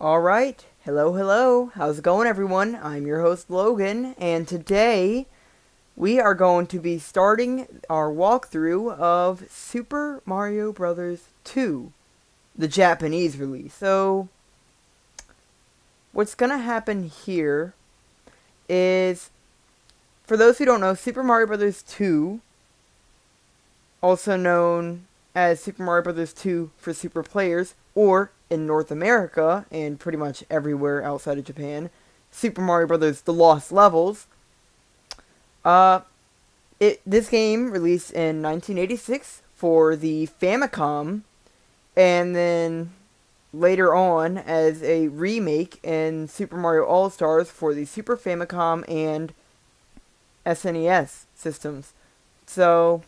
Alright, hello, how's it going everyone? I'm your host Logan, and today we are going to be starting our walkthrough of Super Mario Bros. 2, the Japanese release. So, what's gonna happen here is, for those who don't know, Super Mario Bros. 2, also known as Super Mario Bros. 2 for Super Players, or in North America and pretty much everywhere outside of Japan, Super Mario Bros. The Lost Levels. This game released in 1986 for the Famicom, and then later on as a remake in Super Mario All-Stars for the Super Famicom and SNES systems. So,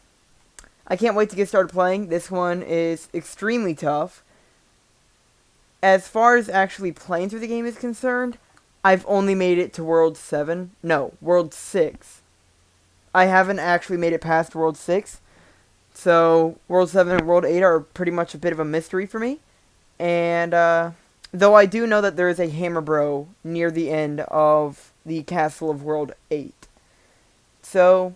I can't wait to get started playing. This one is extremely tough. As far as actually playing through the game is concerned, I've only made it to World 7. No, World 6. I haven't actually made it past World 6. So, World 7 and World 8 are pretty much a bit of a mystery for me. And, though I do know that there is a Hammer Bro near the end of the Castle of World 8. So,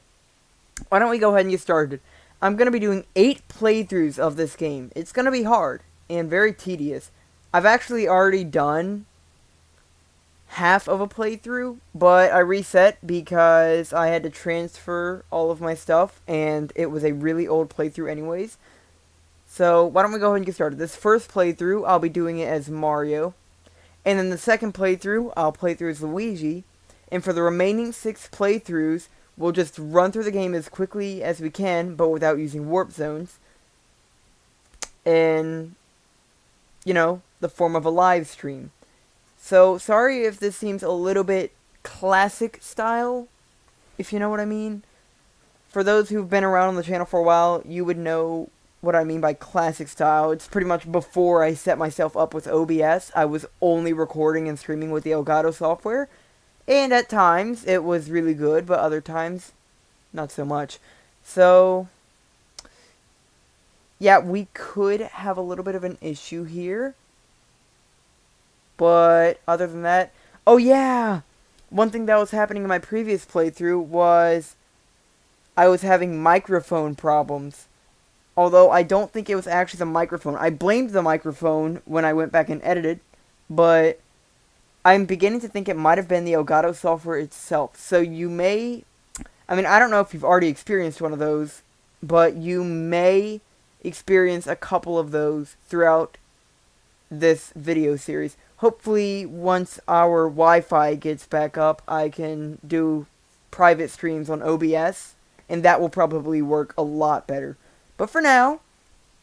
why don't we go ahead and get started. I'm going to be doing 8 playthroughs of this game. It's going to be hard and very tedious. I've actually already done half of a playthrough, but I reset because I had to transfer all of my stuff, and it was a really old playthrough anyways. So, why don't we go ahead and get started. This first playthrough, I'll be doing it as Mario. And then the second playthrough, I'll play through as Luigi. And for the remaining 6 playthroughs, we'll just run through the game as quickly as we can, but without using warp zones. And, the form of a live stream. So, sorry if this seems a little bit classic style, if you know what I mean. For those who've been around on the channel for a while, you would know what I mean by classic style. It's pretty much before I set myself up with OBS. I was only recording and streaming with the Elgato software. And at times, it was really good, but other times, not so much. So, yeah, we could have a little bit of an issue here. But other than that, oh yeah! One thing that was happening in my previous playthrough was I was having microphone problems. Although I don't think it was actually the microphone. I blamed the microphone when I went back and edited, but I'm beginning to think it might have been the Elgato software itself. So you may, I don't know if you've already experienced one of those, but you may experience a couple of those throughout this video series. Hopefully, once our Wi-Fi gets back up, I can do private streams on OBS, and that will probably work a lot better. But for now,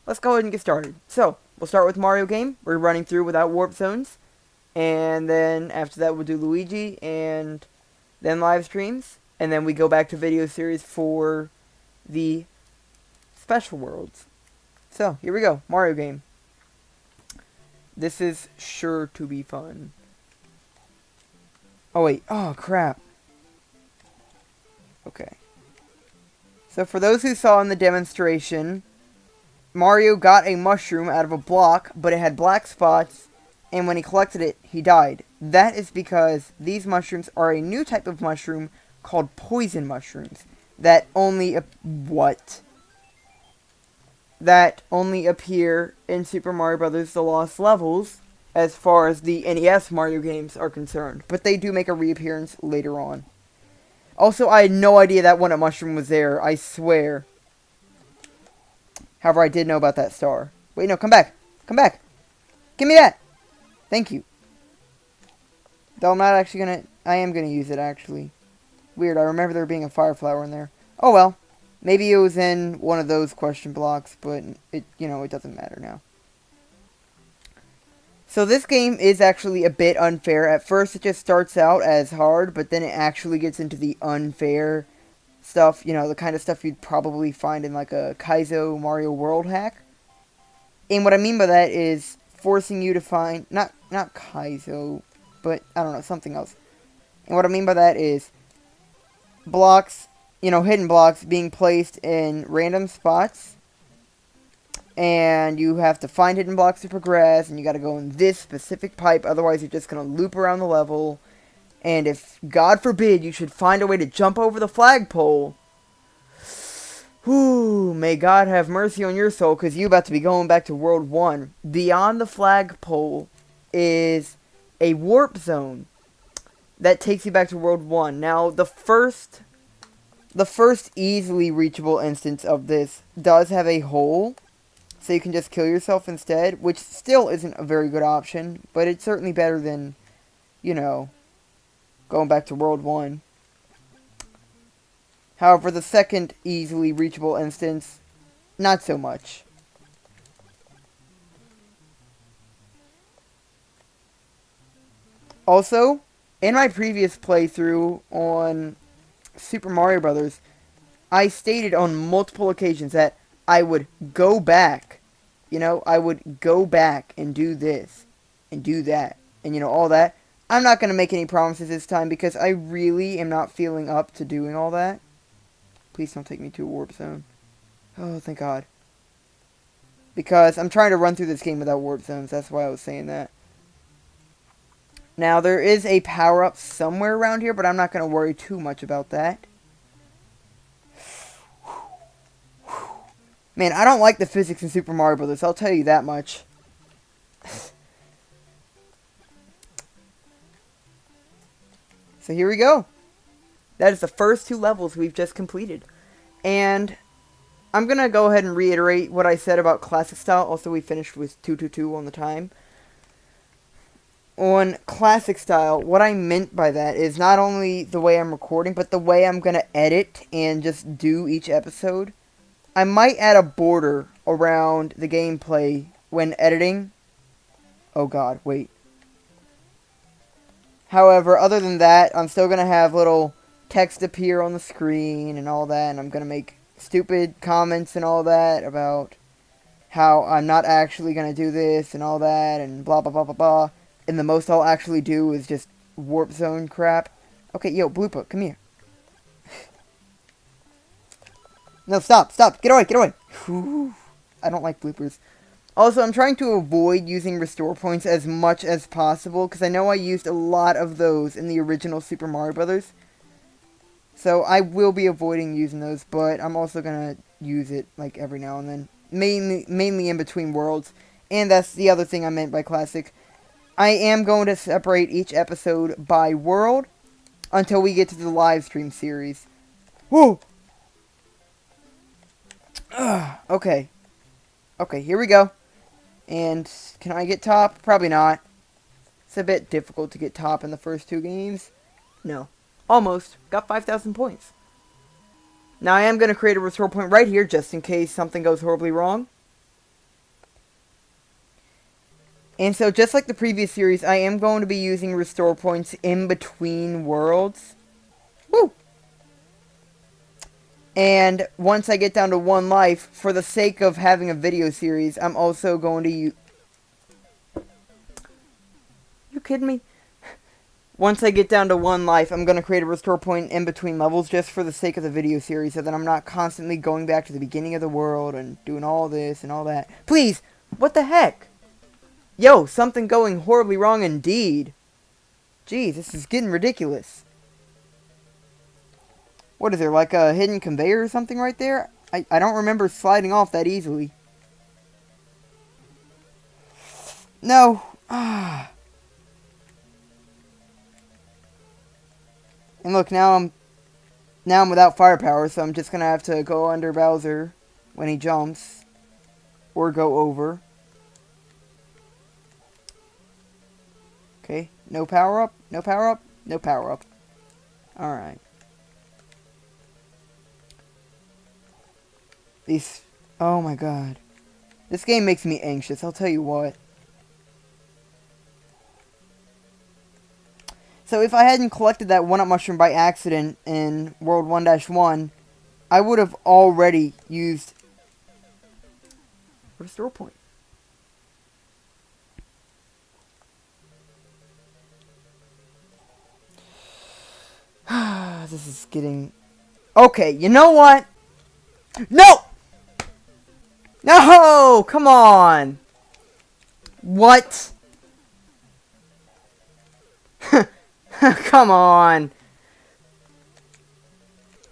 let's go ahead and get started. So, we'll start with Mario game. We're running through without warp zones. And then after that, we'll do Luigi, and then live streams. And then we go back to video series for the special worlds. So, here we go. Mario game. This is sure to be fun. Oh, wait. Oh, crap. Okay. So, for those who saw in the demonstration, Mario got a mushroom out of a block, but it had black spots, and when he collected it, he died. That is because these mushrooms are a new type of mushroom called poison mushrooms that only that only appear in Super Mario Bros. The Lost Levels, as far as the NES Mario games are concerned. But they do make a reappearance later on. Also, I had no idea that one mushroom was there, I swear. However, I did know about that star. Wait, no, come back. Come back. Give me that. Thank you. Though I'm not actually gonna, I am gonna use it, actually. Weird, I remember there being a fire flower in there. Oh well. Maybe it was in one of those question blocks, but it doesn't matter now. So this game is actually a bit unfair. At first it just starts out as hard, but then it actually gets into the unfair stuff. The kind of stuff you'd probably find in like a Kaizo Mario World hack. And what I mean by that is forcing you to find, not Kaizo, but I don't know, something else. And what I mean by that is blocks, hidden blocks being placed in random spots And you have to find hidden blocks to progress, and you gotta go in this specific pipe, otherwise you're just gonna loop around the level. And if, God forbid, you should find a way to jump over the flagpole, whew, may God have mercy on your soul, because you're about to be going back to World 1. Beyond the flagpole is a warp zone that takes you back to World 1. Now, the first easily reachable instance of this does have a hole, so you can just kill yourself instead, which still isn't a very good option, but it's certainly better than, you know, going back to World 1. However, the second easily reachable instance, not so much. Also, in my previous playthrough on Super Mario Bros., I stated on multiple occasions that I would go back. You know, I would go back and do this and do that and, you know, all that. I'm not going to make any promises this time because I really am not feeling up to doing all that. Please don't take me to a warp zone. Oh, thank God. Because I'm trying to run through this game without warp zones. That's why I was saying that. Now, there is a power-up somewhere around here, but I'm not going to worry too much about that. Man, I don't like the physics in Super Mario Bros., I'll tell you that much. So here we go. That is the first 2 levels we've just completed. And I'm going to go ahead and reiterate what I said about Classic Style. Also, we finished with 222 on the time. On Classic Style, what I meant by that is not only the way I'm recording, but the way I'm going to edit and just do each episode. I might add a border around the gameplay when editing. Oh God, wait. However, other than that, I'm still going to have little text appear on the screen and all that, and I'm going to make stupid comments and all that about how I'm not actually going to do this and all that, and blah blah blah blah blah. And the most I'll actually do is just warp zone crap. Okay, yo, Blooper, come here. No, stop, get away. Whew. I don't like bloopers. Also, I'm trying to avoid using restore points as much as possible, because I know I used a lot of those in the original Super Mario Bros. So I will be avoiding using those, but I'm also going to use it like every now and then. Mainly in between worlds. And that's the other thing I meant by classic. I am going to separate each episode by world until we get to the live stream series. Whoa! Okay. Okay, here we go. And can I get top? Probably not. It's a bit difficult to get top in the first 2 games. No. Almost. Got 5,000 points. Now I am going to create a restore point right here just in case something goes horribly wrong. And so just like the previous series, I am going to be using restore points in between worlds. Woo! And once I get down to 1 life, for the sake of having a video series, I'm also going to use... You kidding me? Once I get down to 1 life, I'm going to create a restore point in between levels just for the sake of the video series, so that I'm not constantly going back to the beginning of the world and doing all this and all that. Please! What the heck? Yo, something going horribly wrong indeed. Jeez, this is getting ridiculous. What is there, like a hidden conveyor or something right there? I don't remember sliding off that easily. No. And look, now I'm without firepower, so I'm just gonna have to go under Bowser when he jumps. Or go over. Okay, no power up, no power up, no power up. Alright. Oh my God. This game makes me anxious, I'll tell you what. So if I hadn't collected that 1-up mushroom by accident in World 1-1, I would have already used a restore point. This is getting... Okay, you know what? No! No! Come on! What? Come on!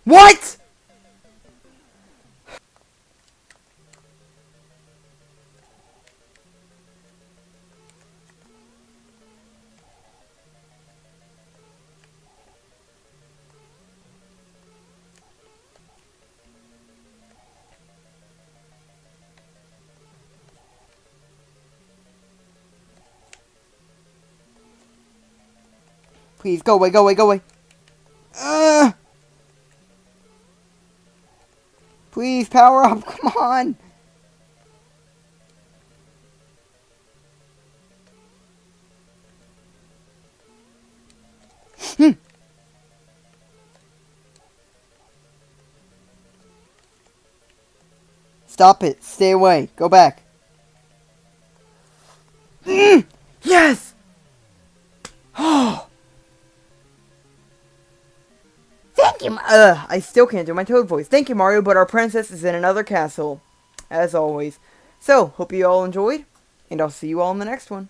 What?! Please, go away, go away, go away. Please, power up, come on. Stop it. Stay away. Go back. Yes! Oh! Thank you, I still can't do my Toad voice. Thank you, Mario, but our princess is in another castle. As always. So, hope you all enjoyed, and I'll see you all in the next one.